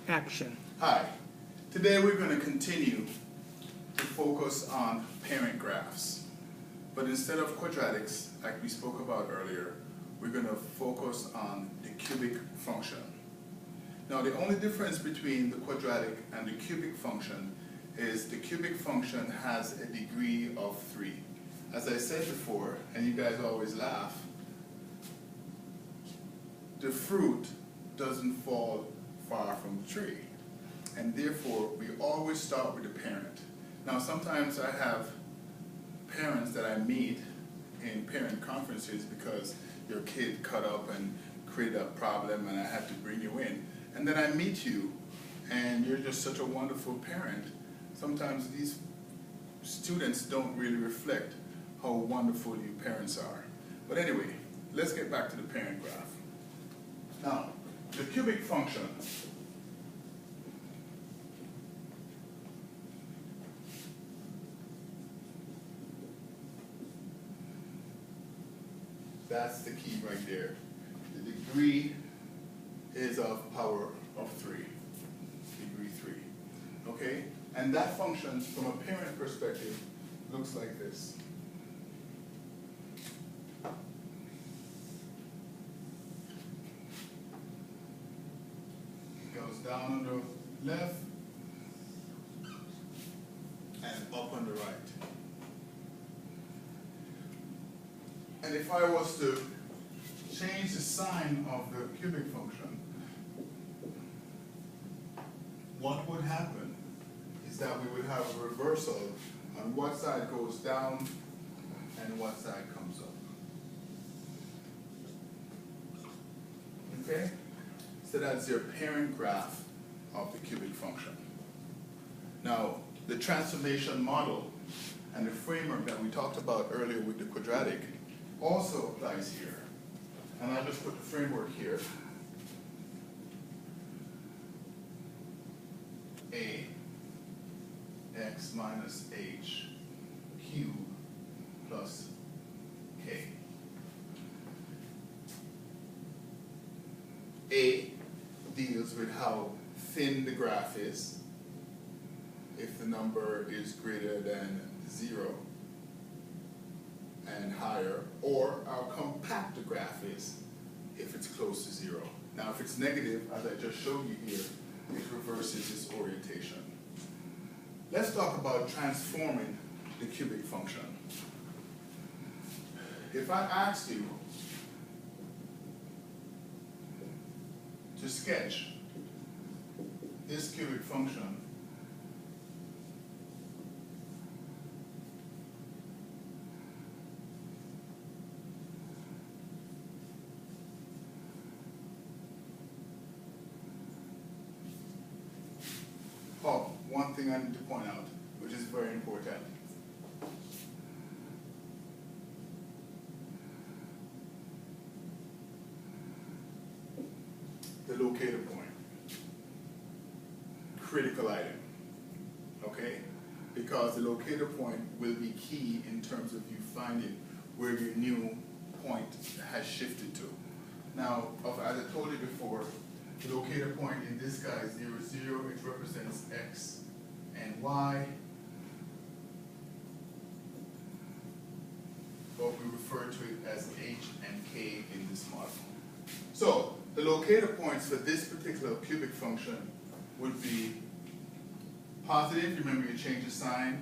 Action. Hi. Today we're going to continue to focus on parent graphs. But instead of quadratics, like we spoke about earlier, we're going to focus on the cubic function. Now the only difference between the quadratic and the cubic function is the cubic function has a degree of 3. As I said before, and you guys always laugh, the fruit doesn't fall far from the tree. And therefore, we always start with the parent. Now, sometimes I have parents that I meet in parent conferences because your kid cut up and created a problem and I had to bring you in. And then I meet you and you're just such a wonderful parent. Sometimes these students don't really reflect how wonderful you parents are. But anyway, let's get back to the parent graph. Now, the cubic function that's the key right there. The degree is of power of 3, degree 3. Okay? And that function, from a parent perspective, looks like this. It goes down on the left and up on the right. And if I was to change the sign of the cubic function, what would happen is that we would have a reversal on what side goes down and what side comes up. Okay? So that's your parent graph of the cubic function. Now, the transformation model and the framework that we talked about earlier with the quadratic also applies here. And I'll just put the framework here. A x minus h cubed plus k. A deals with how thin the graph is, if the number is greater than 0 and higher, or how compact the graph is if it's close to 0. Now if it's negative, as I just showed you here, it reverses its orientation. Let's talk about transforming the cubic function. If I asked you to sketch this cubic function one thing I need to point out, which is very important. The locator point. Critical item. Okay? Because the locator point will be key in terms of you finding where your new point has shifted to. Now, as I told you before, the locator point in this guy is 0, 0. It represents x and y. But we refer to it as h and k in this model. So, the locator points for this particular cubic function would be positive, remember you change the sign,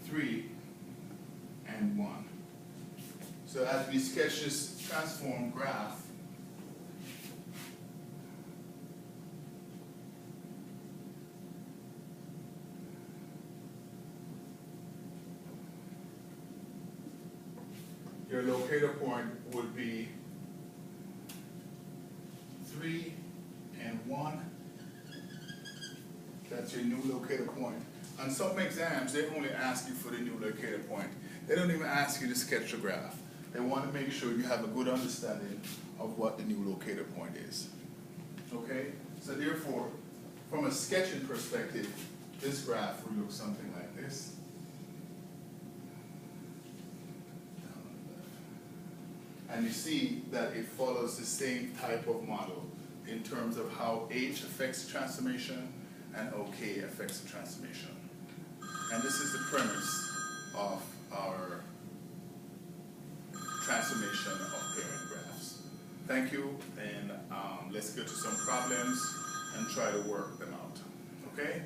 3, and 1. So as we sketch this transform graph, your locator point would be 3 and 1. That's your new locator point. On some exams, they only ask you for the new locator point. They don't even ask you to sketch a graph. They want to make sure you have a good understanding of what the new locator point is. Okay? So therefore, from a sketching perspective, this graph would look something like this. And you see that it follows the same type of model in terms of how H affects transformation and how K affects the transformation. And this is the premise of our transformation of parent graphs. Thank you, and let's get to some problems and try to work them out. Okay?